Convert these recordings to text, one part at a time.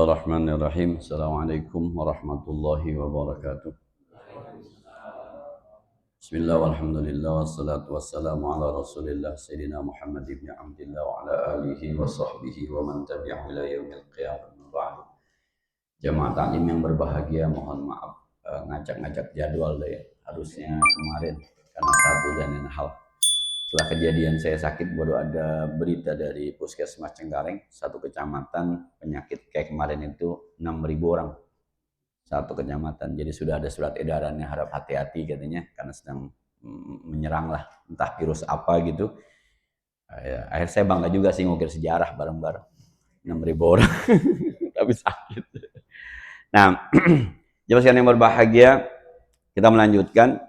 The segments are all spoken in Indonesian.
Bismillahirrahmanirrahim. Assalamualaikum warahmatullahi wabarakatuh. Bismillah walhamdulillah wassalatu wassalamu ala rasulillah Sayyidina Muhammad ibn Abdillah wa ala alihi wa sahbihi wa man tabi'ahu ila yaumil qiyamah. Jamaah taklim yang berbahagia, mohon maaf ngacak-ngacak jadwal deh. Harusnya kemarin karena satu dan lain hal. Setelah kejadian saya sakit, baru ada berita dari Puskesmas Cengkareng, satu kecamatan, penyakit kayak kemarin itu 6.000 orang satu kecamatan. Jadi sudah ada surat edarannya, harap hati-hati katanya karena sedang menyerang lah, entah virus apa gitu. Akhir saya bangga juga sih ngukir sejarah bareng-bareng 6.000 orang tapi sakit. Nah, jemaah sekalian yang berbahagia, kita melanjutkan.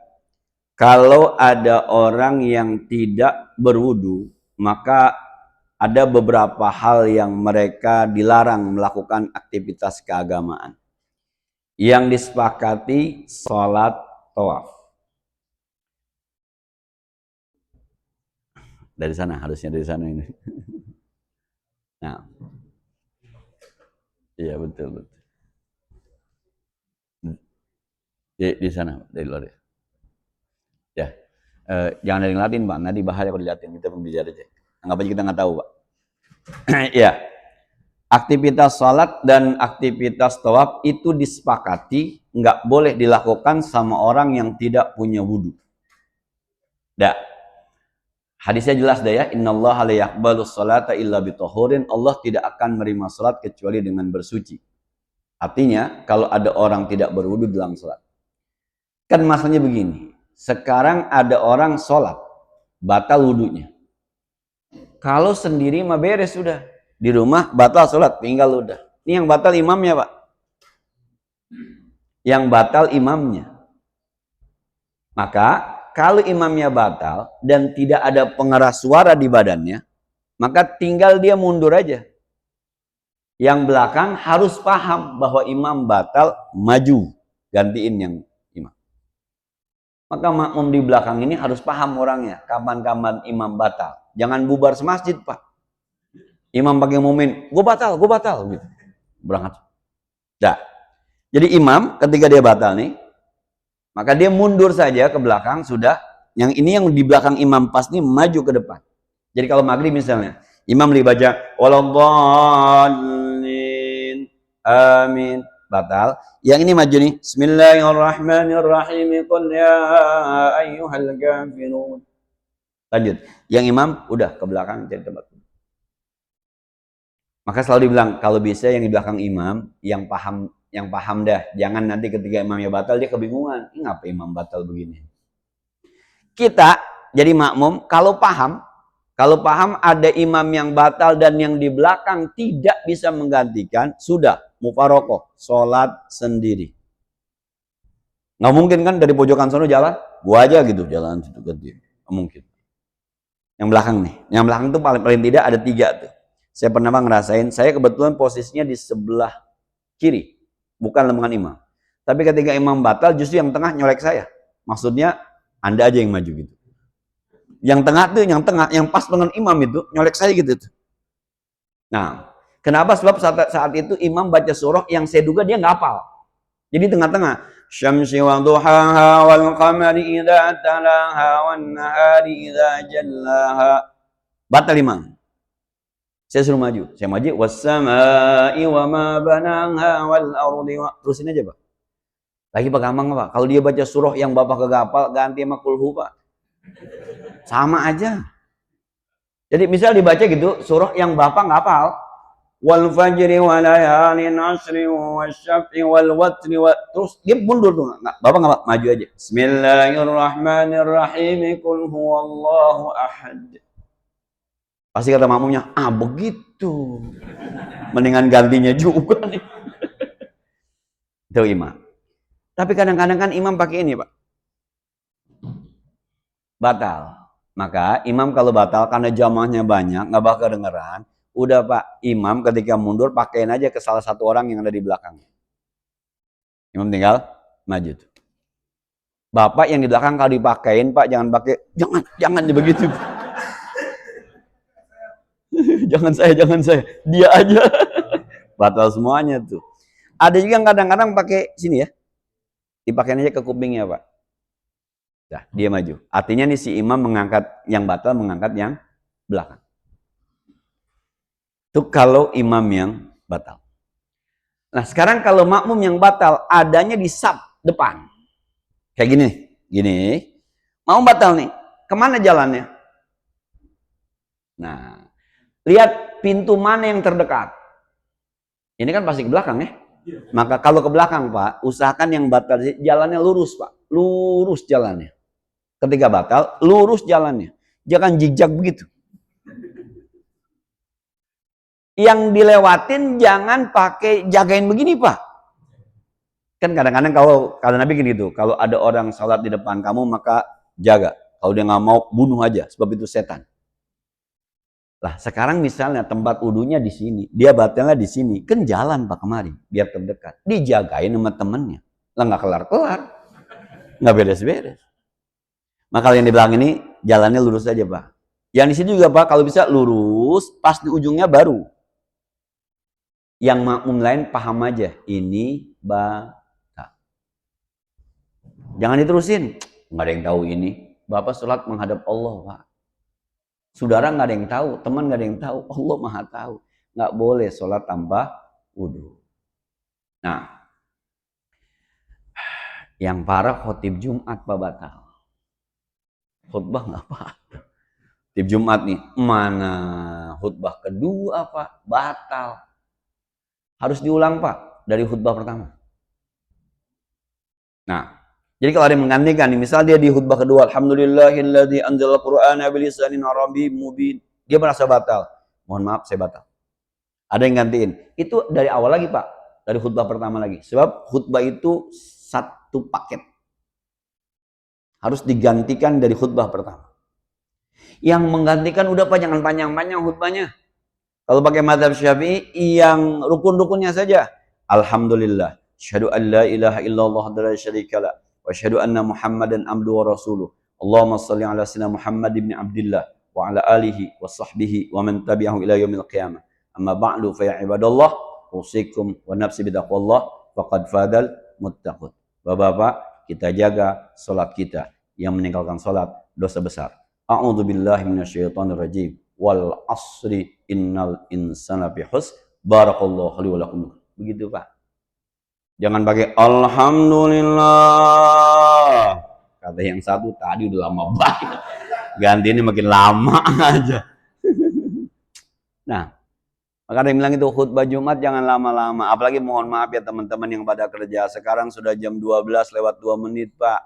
Kalau ada orang yang tidak berwudu, maka ada beberapa hal yang mereka dilarang melakukan aktivitas keagamaan. Yang disepakati sholat tawaf. Dari sana, harusnya dari sana ini. Nah, iya betul. Di sana, dari luar ya. Ya, jangan dari ngeliatin Pak, nanti bahaya kalau dilihatin, kita pembicara aja. Anggap aja kita nggak tahu Pak. Ya, aktivitas sholat dan aktivitas tawaf itu disepakati nggak boleh dilakukan sama orang yang tidak punya wudhu. Dah, hadisnya jelas dah ya. Innallaha la yaqbalu sholata illa bithahurin. Allah tidak akan menerima sholat kecuali dengan bersuci. Artinya kalau ada orang tidak berwudhu dalam sholat, kan masalahnya begini. Sekarang ada orang sholat, batal wudhunya. Kalau sendiri mah beres sudah. Di rumah batal sholat, tinggal udah. Ini yang batal imamnya Pak. Yang batal imamnya. Maka kalau imamnya batal dan tidak ada pengeras suara di badannya, maka tinggal dia mundur aja. Yang belakang harus paham bahwa imam batal, maju, gantiin yang maka makmum di belakang ini harus paham orangnya, kapan-kapan imam batal. Jangan bubar semasjid Pak. Imam pakai mumin, gue batal gitu. Berangkat. Dah. Jadi imam ketika dia batal nih, maka dia mundur saja ke belakang sudah. Yang ini yang di belakang imam pas nih maju ke depan. Jadi kalau maghrib misalnya, imam lagi baca waladhdallin, amin. Batal. Yang ini maju nih. Bismillahirrahmanirrahim. Qul ya ayyuhal kafirun. Lanjut. Yang imam udah ke belakang jadi tempat. Maka selalu dibilang kalau bisa yang di belakang imam yang paham dah. Jangan nanti ketika imamnya batal dia kebingungan. Ini ngapa imam batal begini? Kita jadi makmum kalau paham ada imam yang batal dan yang di belakang tidak bisa menggantikan, sudah mufarokoh, sholat sendiri. Nggak mungkin kan dari pojokan sono jalan, gua aja gitu jalan situ ganti. Nggak mungkin. Yang belakang nih, yang belakang tuh paling tidak ada 3 tuh. Saya pernah ngerasain, saya kebetulan posisinya di sebelah kiri, bukan lempengan imam. Tapi ketika imam batal, justru yang tengah nyolek saya. Maksudnya Anda aja yang maju gitu. Yang tengah tuh, yang pas dengan imam itu nyolek saya gitu tuh. Nah, kenapa? Sebab saat itu imam baca surah yang saya duga dia nggak hafal. Jadi tengah-tengah. Syamsi wa duhaha wal qamari idza talaha wan nahari idza jallaha. Batal imam. Saya suruh maju. Saya maju. Was-samaa'i wa ma banaha wal ardi wa. Terusin aja, Pak. Lagi Pak gampang Pak. Kalau dia baca surah yang Bapak kagak hafal, ganti sama kulhu, Pak. Sama aja. Jadi misal dibaca gitu, surah yang Bapak nggak hafal. Wal fajri wa layalin ashri wasyaf'i wal watri wa, terus dia mundur tuh. Bapak nggak maju aja. Bismillahirrahmanirrahim. Qul huwallahu ahad. Pasti kata makmumnya, begitu. Mendingan gantinya juga nih. Itu imam. Tapi kadang-kadang kan imam pakai ini, Pak. Batal. Maka imam kalau batal karena jamaahnya banyak, nggak bakal dengeran. Udah Pak, imam ketika mundur pakaiin aja ke salah satu orang yang ada di belakangnya. Imam tinggal maju tuh. Bapak yang di belakang kalau dipakein Pak, jangan pakai, jangan begitu. Jangan saya, dia aja. Batal semuanya tuh. Ada juga yang kadang-kadang pakai sini ya. Dipakai aja ke kupingnya, Pak. Nah, dia maju. Artinya nih si imam mengangkat yang batal, mengangkat yang belakang. Itu kalau imam yang batal. Nah, sekarang kalau makmum yang batal, adanya di saf depan. Kayak gini, gini. Mau batal nih, kemana jalannya? Nah, lihat pintu mana yang terdekat. Ini kan pasti ke belakang ya. Maka kalau ke belakang Pak, usahakan yang batal jalannya lurus Pak. Lurus jalannya. Ketika batal, lurus jalannya. Jangan jijak begitu. Yang dilewatin jangan pakai jagain begini Pak. Kan kadang-kadang kalau Nabi gini gitu, kalau ada orang sholat di depan kamu maka jaga. Kalau dia nggak mau, bunuh aja, sebab itu setan. Lah sekarang misalnya tempat wudhunya di sini, dia batalnya di sini, kan jalan Pak kemari, biar terdekat. Dijagain sama temennya. Lah nggak kelar-kelar, nggak beres-beres. Maka kalau yang di belakang ini jalannya lurus aja Pak. Yang di sini juga Pak, kalau bisa lurus, pas di ujungnya baru. Yang makmum lain paham aja, ini batal. Jangan diterusin, nggak ada yang tahu ini. Bapak sholat menghadap Allah Pak. Saudara nggak ada yang tahu, teman nggak ada yang tahu, Allah Maha tahu. Nggak boleh sholat tanpa wudhu. Nah, yang parah khotib Jumat Pak batal. Khutbah nggak apa-apa. Khotib Jumat nih, mana khutbah kedua Pak batal. Harus diulang Pak dari khutbah pertama. Nah, jadi kalau ada yang menggantikan, misal dia di khutbah kedua, Alhamdulillahilladzi anzalal Qur'ana bilisanin Arabiyyin mubin. Dia merasa batal. Mohon maaf, saya batal. Ada yang gantiin. Itu dari awal lagi Pak. Dari khutbah pertama lagi. Sebab khutbah itu satu paket. Harus digantikan dari khutbah pertama. Yang menggantikan udah Pak, jangan panjang-panjang khutbahnya. Kalau pakai mazhab Syafi'i, yang rukun-rukunnya saja. Alhamdulillah. Asyhadu an la ilaha illallah wa la syarika la. Wa asyhadu anna Muhammadan abduhu wa rasuluh. Allahumma shalli ala sayyidina Muhammad ibn Abdillah wa ala alihi wa sahbihi wa man tabi'ahu ila yaumil qiyamah. Amma ba'du fa ya ibadallah, usikum wa nafsi bitaqwallah faqad fadal muttaqun. Bapak-bapak, kita jaga salat kita. Yang meninggalkan salat dosa besar. A'udzubillahi minasyaitonir rajim. Wal asri innal insana fi khusr. Barakallahu li wa lakum. Begitu Pak. Jangan pakai alhamdulillah. Kata yang satu tadi udah lama banget. Ganti ini makin lama aja. Nah, maka ada yang bilang itu khutbah Jumat jangan lama-lama. Apalagi mohon maaf ya teman-teman yang pada kerja. Sekarang sudah jam 12 lewat 2 menit Pak.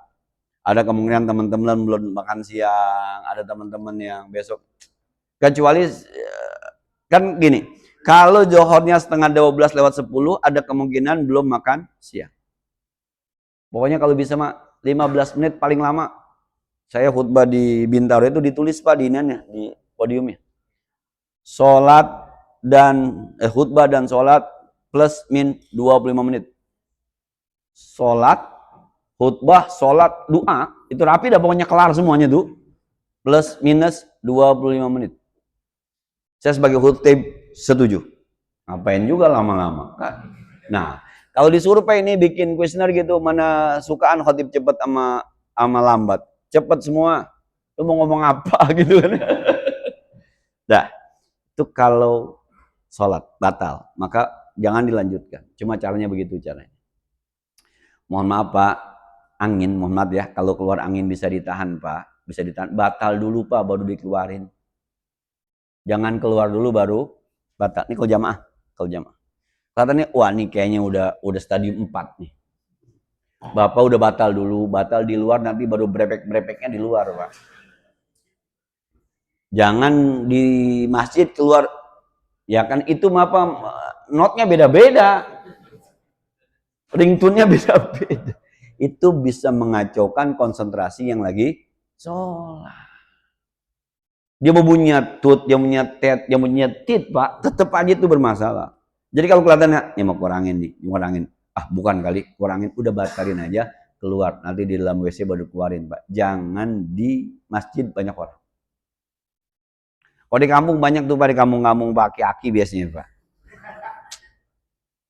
Ada kemungkinan teman-teman belum makan siang. Ada teman-teman yang besok. Kecuali kan gini, kalau johornya setengah 12 lewat 10, ada kemungkinan belum makan siang. Pokoknya kalau bisa mah 15 menit paling lama. Saya khutbah di Bintaro itu ditulis Pak di inannya, di podiumnya. Sholat dan khutbah dan sholat plus min 25 menit. Sholat, khutbah, sholat, doa, itu rapi dah pokoknya kelar semuanya tuh. Plus minus 25 menit. Saya sebagai khutib setuju. Ngapain juga lama-lama. Nah, kalau disuruh Pak ini bikin kuesioner gitu, mana sukaan khutib cepat sama lambat. Cepat semua. Lu mau ngomong apa gitu kan. Dah, itu kalau sholat batal, maka jangan dilanjutkan. Cuma caranya begitu caranya. Mohon maaf Pak, angin, mohon maaf ya, kalau keluar angin bisa ditahan Pak. Bisa ditahan, batal dulu Pak, baru dikeluarin. Jangan keluar dulu baru batal. Ini kalau jamaah, Katanya wah nih kayaknya udah stadium 4 nih. Bapak udah batal dulu, batal di luar nanti baru brepek-brepeknya di luar, Pak. Jangan di masjid keluar. Ya kan itu apa notnya beda-beda. Ringtone-nya beda-beda. Itu bisa mengacaukan konsentrasi yang lagi sholat. Dia mau bunyi tut, dia mau nyetet, dia mau nyetit Pak, tetap aja itu bermasalah. Jadi kalau kelihatannya, ini mau kurangin nih, kurangin. Ah bukan kali, kurangin, udah batalin aja, keluar. Nanti di dalam WC baru keluarin Pak. Jangan di masjid banyak orang. Kalau di kampung banyak tuh Pak, di kampung-kampung Pak, aki-aki biasanya Pak.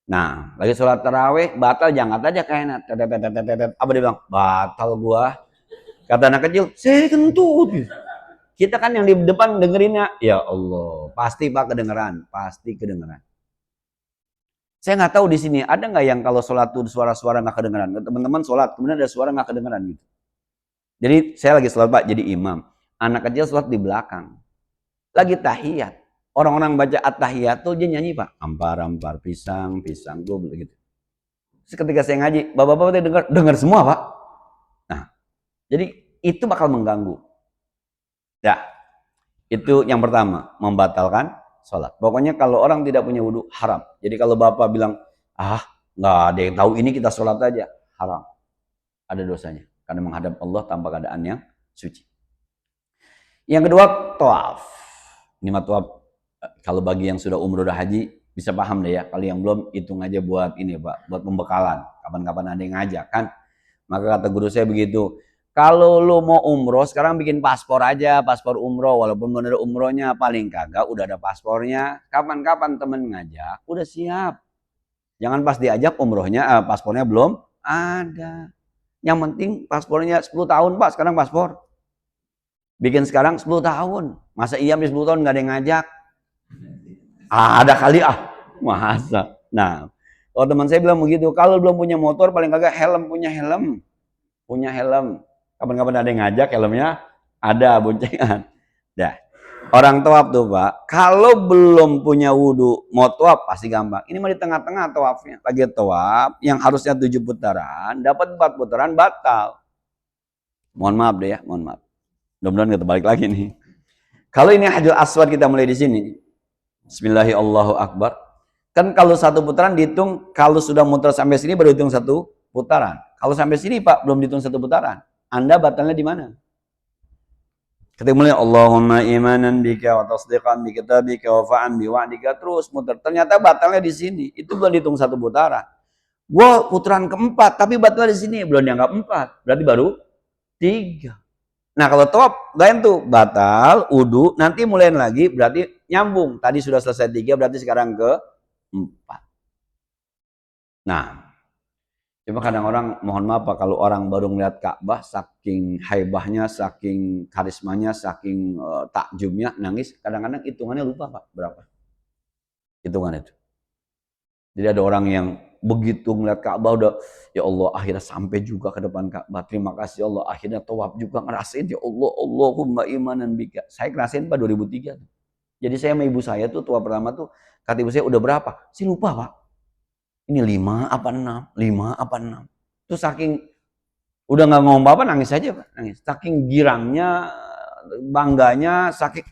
Nah, lagi sholat tarawih, batal jangan aja kainnya. Apa dia bilang? Batal gua. Kata anak kecil, saya kentut. Kita kan yang di depan dengerinnya, ya Allah, pasti Pak kedengeran, pasti kedengeran. Saya nggak tahu di sini ada nggak yang kalau sholat tuh suara-suara nggak kedengeran. Teman-teman sholat, kemudian ada suara nggak kedengeran gitu. Jadi saya lagi sholat Pak, jadi imam. Anak kecil sholat di belakang, lagi tahiyat. Orang-orang baca at-tahiyat tuh dia nyanyi Pak, ampar-ampar pisang, pisang gue begitu. Terus ketika saya ngaji, bapak-bapak dengar semua Pak. Nah, jadi itu bakal mengganggu. Ya, itu yang pertama, membatalkan sholat. Pokoknya kalau orang tidak punya wudhu, haram. Jadi kalau bapak bilang, nggak ada yang tahu ini kita sholat aja, haram. Ada dosanya. Karena menghadap Allah tanpa keadaan yang suci. Yang kedua, tawaf. Ini mah tawaf. Kalau bagi yang sudah umroh udah haji, bisa paham deh ya. Kalau yang belum, hitung aja buat ini Pak, buat pembekalan. Kapan-kapan ada yang ngajak kan. Maka kata guru saya begitu, kalau lu mau umroh, sekarang bikin paspor aja, paspor umroh. Walaupun belum ada umrohnya, paling kagak udah ada paspornya. Kapan-kapan temen ngajak, udah siap. Jangan pas diajak umrohnya, paspornya belum ada. Yang penting paspornya 10 tahun Pak, sekarang paspor. Bikin sekarang 10 tahun. Masa iya 10 tahun gak ada yang ngajak? Ada kali masa. Nah, kalau teman saya bilang begitu, kalau belum punya motor paling kagak helm, punya helm. Punya helm. Kapan-kapan ada yang ngajak, helmnya ada boncengan. Dah. Orang tawaf tuh Pak, kalau belum punya wudhu, mau tawaf pasti gampang. Ini mah di tengah-tengah tawafnya. Lagi tawaf, yang harusnya 7 putaran, dapat 4 putaran, batal. Mohon maaf deh ya, mohon maaf. Mudah-mudahan kita balik lagi nih. Kalau ini Hajar Aswad kita mulai di sini. Bismillahirrahmanirrahim. Kan kalau 1 putaran dihitung, kalau sudah muter sampai sini baru hitung 1 putaran. Kalau sampai sini Pak, belum dihitung 1 putaran. Anda batalnya di mana? Ketika mulai Allahumma imanan bika wa tasdiqan bi kitabika wa fa'an bi wa'dika, terus muter. Ternyata batalnya di sini. Itu belum dihitung 1 putaran. Gua putaran keempat, tapi batalnya di sini belum dianggap 4. Berarti baru 3. Nah, kalau tawaf lain tuh batal, wudu, nanti mulai lagi berarti nyambung. Tadi sudah selesai 3, berarti sekarang ke 4. Nah, cuma kadang orang, mohon maaf Pak, kalau orang baru melihat Ka'bah, saking haibahnya, saking karismanya, saking takjubnya, nangis, kadang-kadang hitungannya lupa Pak, berapa hitungan itu. Jadi ada orang yang begitu melihat Ka'bah udah, ya Allah akhirnya sampai juga ke depan Ka'bah, terima kasih Allah, akhirnya tawaf juga ngerasain, ya Allah, Allahumma imanan bika. Saya ngerasain Pak 2003 tuh. Jadi saya sama ibu saya tuh tawaf pertama tuh, kata ibu saya udah berapa? Saya lupa Pak. Ini 5 apa 6? 5 apa 6? Terus saking udah nggak ngomong apa nangis aja Pak, nangis. Saking girangnya, bangganya, saking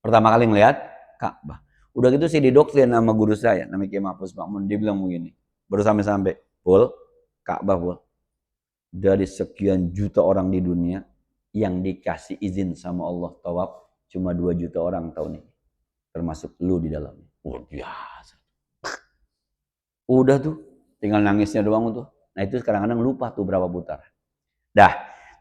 pertama kali ngelihat Ka'bah. Udah gitu saya didoktrin sama guru saya, namanya Kiai Mahfuz Makmun, dia bilang begini, baru sampai Pul, Ka'bah Pul. Dari sekian juta orang di dunia yang dikasih izin sama Allah tawaf cuma 2 juta orang tahun ini. Termasuk lu di dalamnya. Biasa. Udah tuh, tinggal nangisnya doang tuh. Nah itu kadang-kadang lupa tuh berapa putaran. Dah,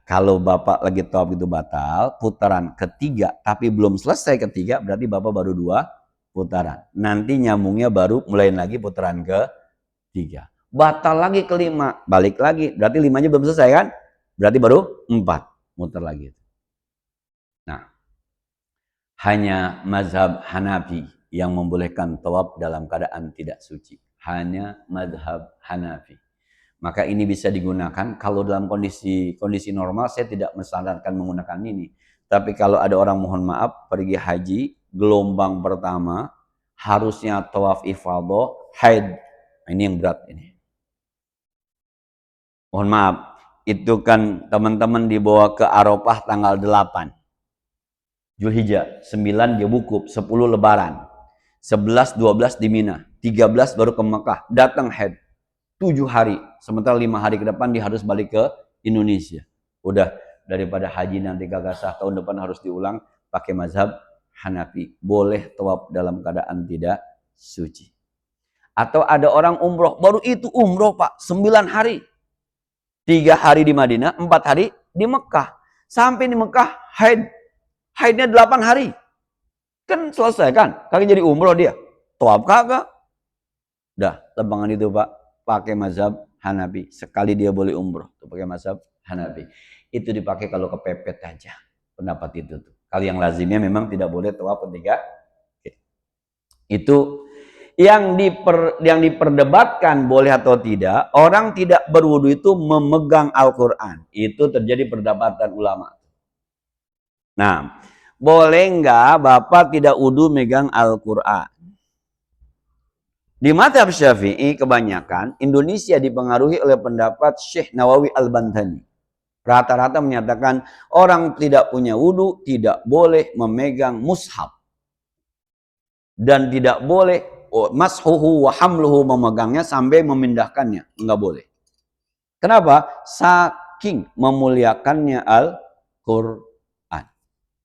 kalau Bapak lagi tawaf itu batal, putaran ketiga, tapi belum selesai ketiga, berarti Bapak baru 2 putaran. Nanti nyambungnya baru mulai lagi putaran ke-3. Batal lagi ke-5, balik lagi. Berarti 5-nya belum selesai kan? Berarti baru 4, muter lagi. Nah, hanya mazhab Hanafi yang membolehkan tawaf dalam keadaan tidak suci. Hanya mazhab Hanafi. Maka ini bisa digunakan kalau dalam kondisi normal saya tidak mensarankan menggunakan ini. Tapi kalau ada orang mohon maaf pergi haji gelombang pertama harusnya tawaf ifadah haid. Ini yang berat ini. Mohon maaf, itu kan teman-teman dibawa ke Arafah tanggal 8. Zulhijjah, 9 dia wukuf, 10 lebaran. 11, 12 di Mina, 13 baru ke Mekah, datang haid 7 hari, sementara 5 hari ke depan dia harus balik ke Indonesia. Udah, daripada haji nanti kagak sah, tahun depan harus diulang, pakai mazhab Hanafi, boleh tawaf dalam keadaan tidak suci. Atau ada orang umroh, baru itu umroh Pak, 9 hari, 3 hari di Madinah, 4 hari di Mekah, sampai di Mekah haidnya 8 hari. Kan selesai kan? Kagak jadi umroh dia. Tawaf kagak. Dah, lempangan itu Pak, pakai mazhab Hanafi. Sekali dia boleh umroh, tuh pakai mazhab Hanafi. Itu dipakai kalau kepepet aja. Pendapat itu tuh. Kalau yang lazimnya memang tidak boleh tawaf ketiga. Itu yang diperdebatkan boleh atau tidak, orang tidak berwudu itu memegang Al-Quran. Itu terjadi perdebatan ulama. Nah, boleh nggak Bapak tidak wudu megang Al-Quran? Di mazhab Syafi'i kebanyakan Indonesia dipengaruhi oleh pendapat Syekh Nawawi Al-Bantani. Rata-rata menyatakan orang tidak punya wudu tidak boleh memegang mushaf. Dan tidak boleh mashuhu wa hamluhu memegangnya sampai memindahkannya. Enggak boleh. Kenapa? Saking memuliakannya Al-Quran.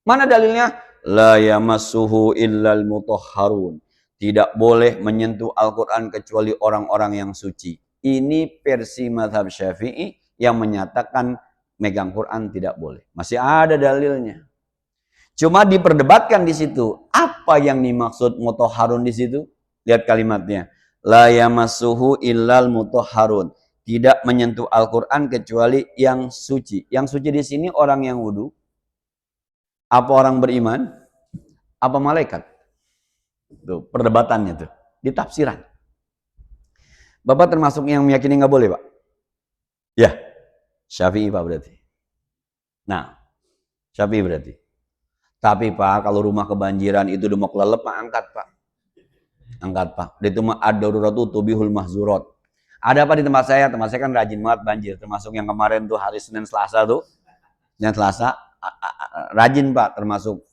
Mana dalilnya? La yamassuhu illal mutahharun. Tidak boleh menyentuh Al-Quran kecuali orang-orang yang suci. Ini versi mazhab Syafi'i yang menyatakan megang Quran tidak boleh. Masih ada dalilnya. Cuma diperdebatkan di situ. Apa yang dimaksud mutahharun di situ? Lihat kalimatnya. La yamassuhu illal mutahharun. Tidak menyentuh Al-Quran kecuali yang suci. Yang suci di sini orang yang wudu. Apa orang beriman? Apa malaikat? Tuh, perdebatannya tuh. Di tafsiran. Bapak termasuk yang meyakini nggak boleh, Pak? Ya. Syafi'i, Pak, berarti. Nah, Syafi'i berarti. Tapi, Pak, kalau rumah kebanjiran itu udah mau kelelep, Pak, angkat, Pak. Angkat, Pak. Itu mah ad-daruratu tubihul mahzurat. Ada apa di tempat saya? Tempat saya kan rajin banget banjir. Termasuk yang kemarin tuh hari Senin Selasa tuh. Senin Selasa. Rajin Pak, termasuk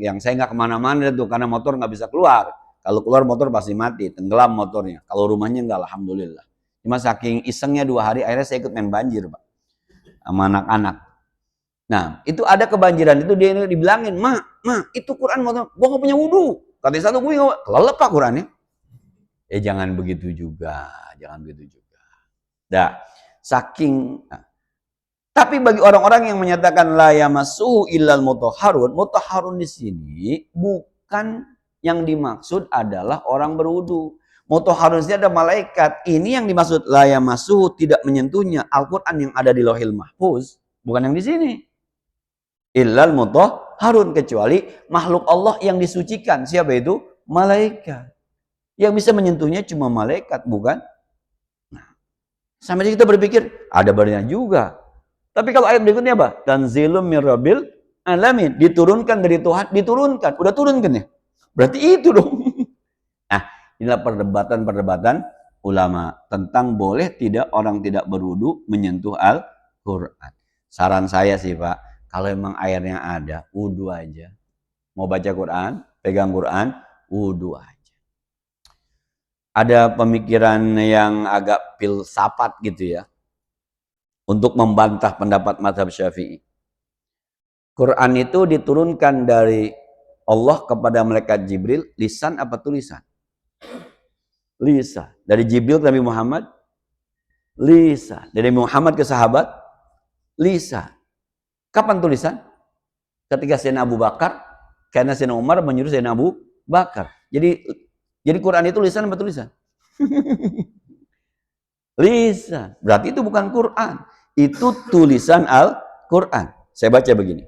yang saya nggak kemana-mana tuh karena motor nggak bisa keluar. Kalau keluar motor pasti mati, tenggelam motornya. Kalau rumahnya nggak, alhamdulillah. Cuma saking isengnya 2 hari, akhirnya saya ikut main banjir Pak, sama anak-anak. Nah itu ada kebanjiran itu dia dibilangin, ma itu Quran motor, gua nggak punya wudhu. Katanya satu gue nggak, kelelep Pak Qurannya. Jangan begitu juga, jangan begitu juga. Dah, saking. Tapi bagi orang-orang yang menyatakan la yamassuhu illal mutahharun, mutahharun di sini bukan yang dimaksud adalah orang berwudu. Mutahharun di sini ada malaikat. Ini yang dimaksud la yamassuhu tidak menyentuhnya Al-Qur'an yang ada di Lauhil Mahfuz, bukan yang di sini. Illal mutahharun, kecuali makhluk Allah yang disucikan. Siapa itu? Malaikat. Yang bisa menyentuhnya cuma malaikat, bukan? Nah, sampai kita berpikir ada benernya juga. Tapi kalau ayat berikutnya apa? Tanzilum mir rabbil alamin. Diturunkan dari Tuhan, diturunkan. Udah turun kan ya? Berarti itu dong. Nah, inilah perdebatan ulama tentang boleh tidak orang tidak berwudu menyentuh Al-Quran. Saran saya sih Pak, kalau emang airnya ada, wudu aja. Mau baca Quran, pegang Quran, wudu aja. Ada pemikiran yang agak filsafat gitu ya, untuk membantah pendapat mazhab Syafi'i. Quran itu diturunkan dari Allah kepada malaikat Jibril, lisan apa tulisan? Lisan. Dari Jibril ke Nabi Muhammad, lisan. Dari Muhammad ke sahabat, lisan. Kapan tulisan? Ketika Sayyidina Abu Bakar, karena Sayyidina Umar menyuruh Sayyidina Abu Bakar. Jadi Quran itu lisan apa tulisan? Lisan. Berarti itu bukan Quran. Itu tulisan Al-Quran. Saya baca begini.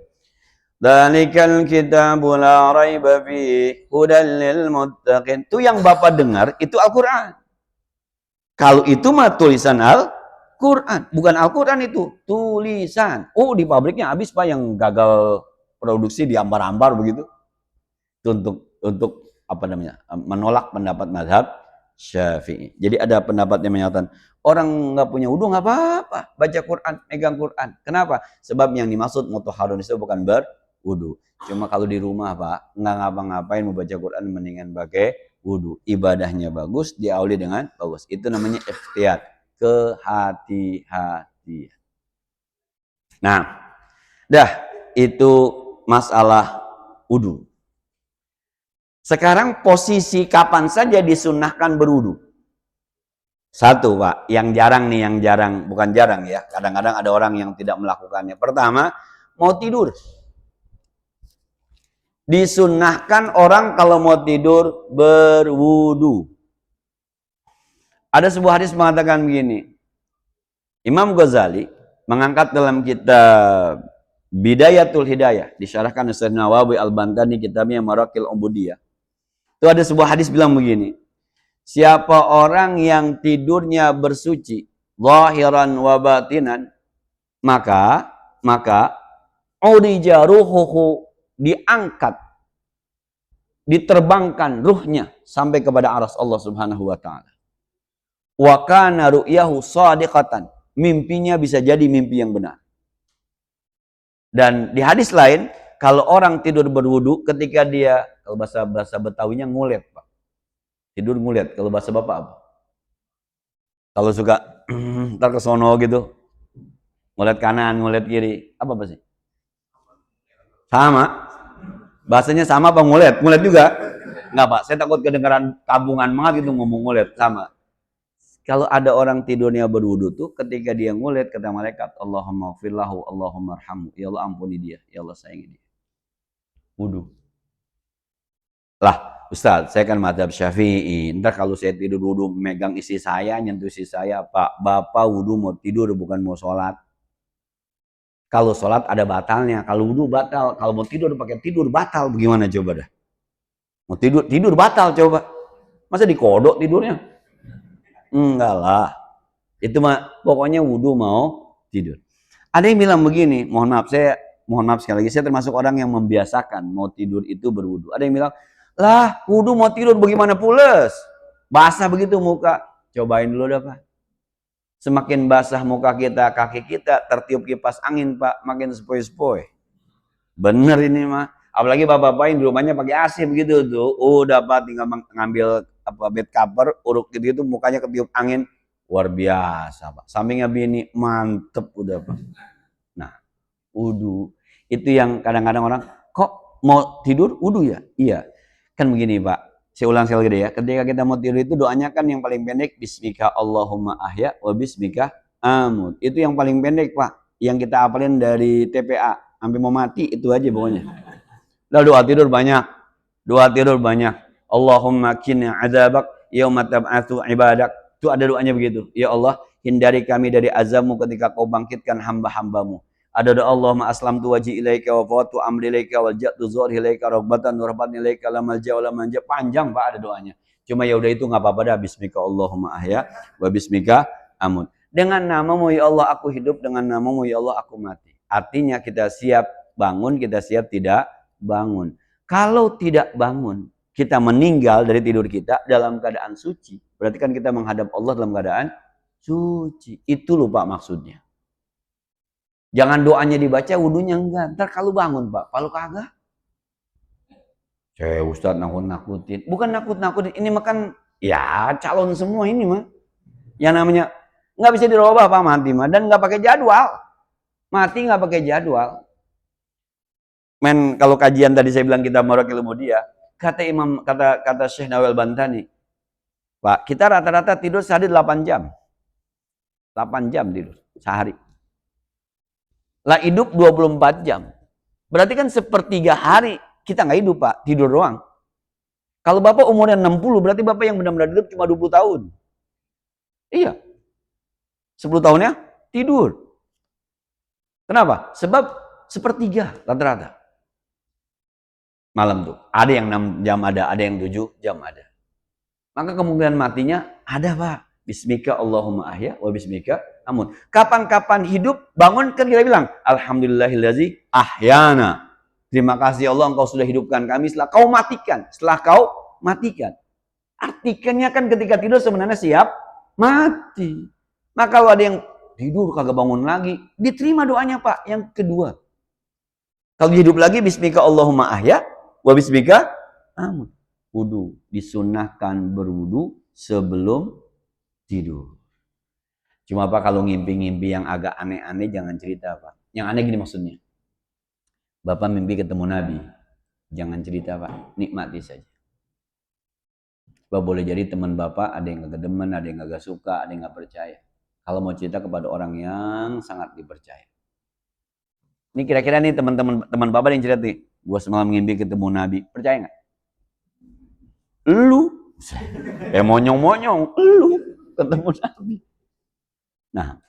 Dzalikal kitabu la raiba fihi hudal lil muttaqin. Itu yang Bapak dengar itu Al-Quran. Kalau itu mah tulisan Al-Quran, bukan Al-Quran itu, tulisan. Oh, di pabriknya habis Pak yang gagal produksi diambar-ambar begitu. Itu untuk apa namanya? Menolak pendapat mazhab Syafi'i. Jadi ada pendapat yang menyatakan orang nggak punya wudu nggak apa-apa, baca Quran, megang Quran. Kenapa? Sebab yang dimaksud mutahharun itu bukan berwudu. Cuma kalau di rumah Pak, nggak ngapa-ngapain mau baca Quran mendingan pakai wudu. Ibadahnya bagus, diawali dengan bagus. Itu namanya ikhtiyat, kehati-hatian. Nah, dah itu masalah wudu. Sekarang posisi kapan saja disunnahkan berwudu? Satu Pak, yang jarang, bukan jarang ya. Kadang-kadang ada orang yang tidak melakukannya. Pertama, mau tidur. Disunnahkan orang kalau mau tidur berwudu. Ada sebuah hadis mengatakan begini. Imam Ghazali mengangkat dalam kitab Bidayatul Hidayah, disyarahkan oleh Syekh Nawawi Al-Bantani kitabnya Maraqil Ubudiyah. Itu ada sebuah hadis bilang begini. Siapa orang yang tidurnya bersuci, zahiran wa batinan, maka urija ruhuhu, diangkat, diterbangkan ruhnya sampai kepada aras Allah Subhanahu wa taala. Wa kana ru'yahu shadiqatan, mimpinya bisa jadi mimpi yang benar. Dan di hadis lain, kalau orang tidur berwudu ketika dia, kalau bahasa Betawinya ngulet, Pak. Tidur ngulet, kalau bahasa Bapak apa? Kalau suka ntar ke sono gitu, ngulet kanan, ngulet kiri, apa sih? Sama. Bahasanya sama apa ngulet? Ngulet juga? Enggak, Pak. Saya takut kedengaran tabungan banget gitu ngomong ngulet. Sama. Kalau ada orang tidurnya berwudu tuh, ketika dia ngulet, kata malaikat, Allahumma gfirlahu, Allahumma arhamhu. Ya Allah ampuni dia, ya Allah sayangi dia. Wudu. Lah, Ustaz, saya kan mazhab Syafi'i. Ntar kalau saya tidur wudu, megang isi saya, nyentuh isi saya, Pak, Bapak wudu mau tidur bukan mau sholat. Kalau sholat ada batalnya, kalau wudu batal. Kalau mau tidur pakai tidur batal, bagaimana coba dah? Mau tidur batal coba. Masa dikodok tidurnya? Enggak lah. Itu mah pokoknya wudu mau tidur. Ada yang bilang begini, mohon maaf sekali lagi, saya termasuk orang yang membiasakan mau tidur itu berwudu. Ada yang bilang, lah wudu mau tidur bagaimana pules? Basah begitu muka. Cobain dulu dah, Pak. Semakin basah muka kita, kaki kita, tertiup kipas angin, Pak, makin sepoi-sepoi. Bener ini mah. Apalagi bapak-bapak yang di rumahnya pakai AC begitu tuh. Udah, Pak, tinggal ngambil bed cover, uruk gitu mukanya ketiup angin. Luar biasa, Pak. Sampingnya bini, mantep udah, Pak. Nah, wudu. Itu yang kadang-kadang orang, kok mau tidur wudu ya? Iya. Kan begini, Pak. Saya ulang sekali lagi ya. Ketika kita mau tidur itu doanya kan yang paling pendek, Bismika Allahumma ahya wa bismika amut. Itu yang paling pendek, Pak. Yang kita hafalin dari TPA. Sampai mau mati, itu aja pokoknya. Lalu doa tidur banyak. Doa tidur banyak. Allahumma qina adzabak yauma tab'atsu ibadak. Itu ada doanya begitu. Ya Allah, hindari kami dari azabmu ketika kau bangkitkan hamba-hambamu. Ada doa Allahumma aslamtu wajhi ilaika wa fawatu amri ilaika wal ja'tu zuhri ilaika rabbatan nurban ilaika la malja wa la manja. Panjang, Pak, ada doanya. Cuma ya udah itu enggak apa-apa dah. Bismika Allahumma ahya wa bismika amut. Dengan namamu ya Allah aku hidup, dengan namamu ya Allah aku mati. Artinya kita siap bangun, kita siap tidak bangun. Kalau tidak bangun, kita meninggal dari tidur kita dalam keadaan suci. Berarti kan kita menghadap Allah dalam keadaan suci. Itu loh, Pak, maksudnya. Jangan doanya dibaca, wudunya enggak. Ntar kalau bangun, Pak, kalau kagak. Ustadz nakut-nakutin. Bukan nakut-nakutin, ini makan ya calon semua ini mah. Yang namanya nggak bisa dirubah, Pak, mati mah. Dan nggak pakai jadwal. Mati nggak pakai jadwal. Men, kalau kajian tadi saya bilang kita Maraqil Ubudiyah, kata Syekh Nawawi Al-Bantani, Pak, kita rata-rata tidur sehari 8 jam. 8 jam tidur sehari. Lah hidup 24 jam. Berarti kan sepertiga hari kita nggak hidup, Pak, tidur doang. Kalau Bapak umurnya 60, berarti Bapak yang benar-benar hidup cuma 20 tahun. Iya. 10 tahunnya tidur. Kenapa? Sebab sepertiga rata-rata. Malam tuh. Ada yang 6 jam ada yang 7 jam ada. Maka kemungkinan matinya ada, Pak. Bismika Allahumma ahya wa bismika amut. Kapan-kapan hidup, bangun kan kita bilang, Alhamdulillahillazi ahyana. Terima kasih Allah engkau sudah hidupkan kami setelah kau matikan. Artikannya kan ketika tidur sebenarnya siap mati. Maka kalau ada yang tidur kagak bangun lagi, diterima doanya, Pak. Yang kedua, kalau hidup lagi, Bismika Allahumma ahya wa bismika amut. Wudu. Disunahkan berwudu sebelum tidur. Cuma, Pak, kalau ngimpi-ngimpi yang agak aneh-aneh jangan cerita, Pak. Yang aneh gini maksudnya. Bapak mimpi ketemu Nabi. Jangan cerita, Pak. Nikmati saja. Bapak boleh jadi teman Bapak ada yang gak demen, ada yang gak suka, ada yang gak percaya. Kalau mau cerita kepada orang yang sangat dipercaya. Ini kira-kira nih teman Bapak yang cerita nih. Gua semalam mimpi ketemu Nabi. Percaya gak? Lu. Monyong-monyong. Lu. ketemu Nabi. Nah,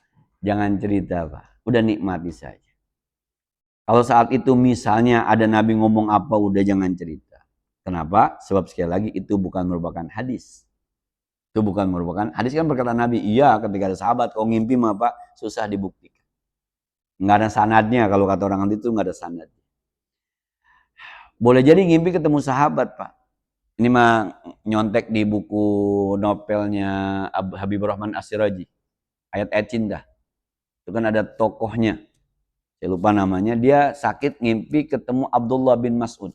jangan cerita Pak, udah nikmati saja. Kalau saat itu misalnya ada Nabi ngomong apa, udah jangan cerita. Kenapa? Sebab sekali lagi itu bukan merupakan hadis. Itu bukan merupakan hadis, kan perkataan Nabi. Iya, ketika ada sahabat kau ngimpi mah Pak, susah dibuktikan. Nggak ada sanadnya, kalau kata orang itu nggak ada sanadnya. Boleh jadi ngimpi ketemu sahabat Pak. Ini mah nyontek di buku novelnya Habibur Rahman As-Siraji. Ayat-ayat cinta. Itu kan ada tokohnya. Saya lupa namanya. Dia sakit ngimpi ketemu Abdullah bin Mas'ud.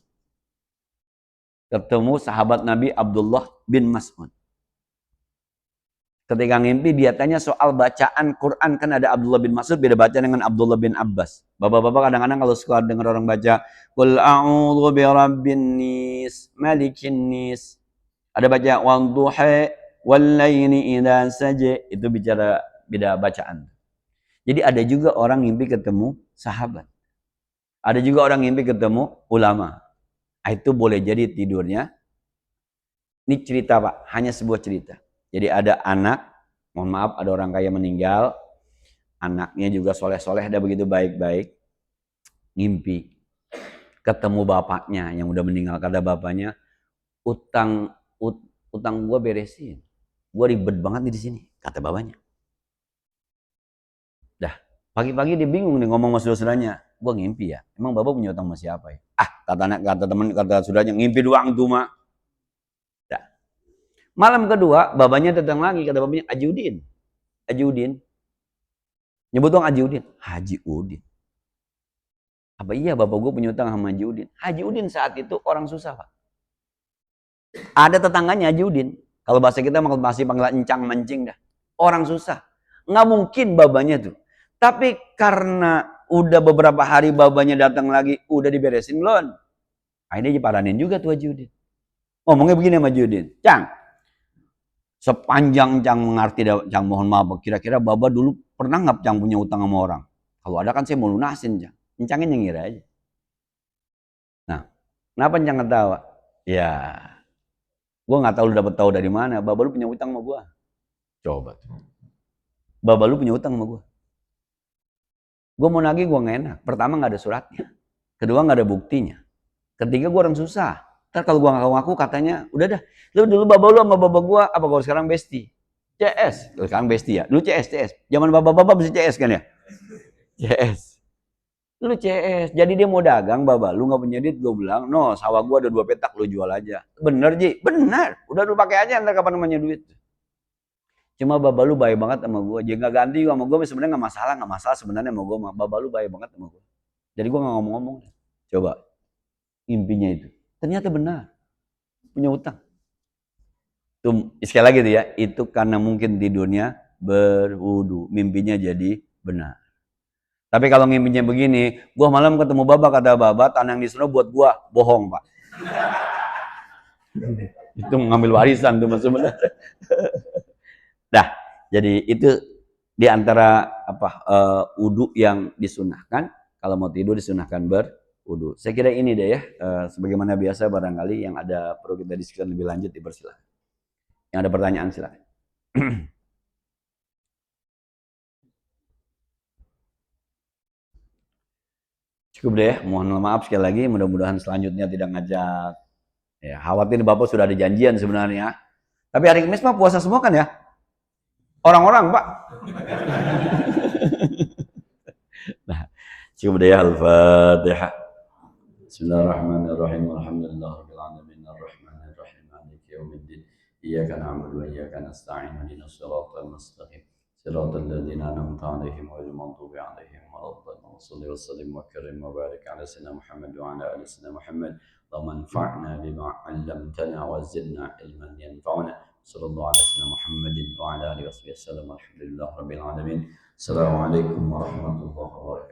Ketemu sahabat Nabi Abdullah bin Mas'ud. Ketika ngimpi dia tanya soal bacaan Quran. Kan ada Abdullah bin Mas'ud beda baca dengan Abdullah bin Abbas. Bapak-bapak kadang-kadang kalau suka dengar orang baca Qul a'udzu birabbin nis, malikin nis. Ada baca wadduha wal laili idza saja. Itu bicara beda bacaan. Jadi ada juga orang ngimpi ketemu sahabat. Ada juga orang ngimpi ketemu ulama. Itu boleh jadi tidurnya. Ini cerita Pak, hanya sebuah cerita. Jadi ada anak, mohon maaf ada orang kaya meninggal, anaknya juga soleh-soleh, ada begitu baik-baik, ngimpi ketemu bapaknya yang udah meninggal. Kata bapaknya, utang gue beresin, gue ribet banget nih di sini, kata bapaknya. Dah pagi-pagi dia bingung nih ngomong sama saudara-saudaranya, gue ngimpi ya, emang bapak punya utang sama siapa ya? Kata teman, kata saudaranya, ngimpi doang tuh mak. Malam kedua, babanya datang lagi, kata babanya, Haji Udin. Nyebut dong Haji Udin. Haji Udin. Apa iya bapak gue punya utang sama Haji Udin? Haji Udin saat itu orang susah Pak. Ada tetangganya Haji Udin. Kalau bahasa kita masih panggil encang mancing dah. Orang susah. Nggak mungkin babanya tuh. Tapi karena udah beberapa hari babanya datang lagi, udah diberesin belum? Akhirnya diparanin juga tuh Haji Udin. Ngomongnya begini sama Haji Udin. Cang, sepanjang Cang mengerti, Cang mohon maaf, kira-kira Baba dulu pernah nggak Cang punya utang sama orang? Kalau ada kan saya mau lunasin Cang. Cangnya nyengir aja. Nah, kenapa Cang ketawa? Ya, gue nggak tahu lu dapet tahu dari mana. Baba lu punya utang sama gue. Coba tuh. Baba lu punya utang sama gue. Gue mau nagih gue nggak enak. Pertama nggak ada suratnya. Kedua nggak ada buktinya. Ketiga gue orang susah. Ntar kalau gue ngaku-ngaku katanya, udah dah. Lu dulu baba lu sama baba gue, apa kalau sekarang besti? CS. Lu sekarang besti ya? Lu CS. Zaman baba-baba mesti CS kan ya? CS. Lu CS. Jadi dia mau dagang, baba lu nggak punya duit, gue bilang, no, sawah gue ada 2 petak, lu jual aja. Bener Ji? Bener. Udah lu pakai aja, ntar kapan namanya duit. Cuma baba lu baik banget sama gue. Dia nggak ganti sama gue, sebenarnya nggak masalah sebenarnya sama gue. Baba lu baik banget sama gue. Jadi gue nggak ngomong-ngomong. Coba, impinya itu. Ternyata benar. Punya utang. Tuh, sekali lagi tuh ya, itu karena mungkin tidurnya berwudu. Mimpinya jadi benar. Tapi kalau mimpinya begini, gua malam ketemu baba, kata baba, tanah yang di sana buat gua, bohong Pak. Itu mengambil warisan tuh sebenarnya. Dah, jadi itu di antara wudu yang disunahkan. Kalau mau tidur disunahkan berwudu. Saya kira ini deh ya, sebagaimana biasa barangkali yang ada perlu kita diskusikan lebih lanjut dipersilakan. Yang ada pertanyaan silakan. Cukup deh, mohon maaf sekali lagi, mudah-mudahan selanjutnya tidak ngajak. Ya, khawatir Bapak sudah ada janjian sebenarnya. Tapi hari Kamis mah puasa semua kan ya? Orang-orang Pak. Nah, cukup deh, Al-Fatihah. Bismillahirrahmanirrahim. Alhamdulillahirabbil alamin arrahmanir rahim maliki yaumiddin. Iyyaka na'budu wa iyyaka nasta'in ihdinas siratal mustaqim. Siratal ladzina an'amta 'alaihim ghairil maghdubi 'alaihim waladdallin. Shalli wa sallim wa karim wa barik 'ala sayyidina Muhammad wa 'ala ali sayyidina Muhammad. Allahumma anfa'na bima 'allamtana wa zidna ilman yanfa'una. Sallallahu ala sayyidina Muhammadin wa 'ala alihi wasallam. Alhamdulillahirabbil alamin. Assalamualaikum warahmatullahi wabarakatuh.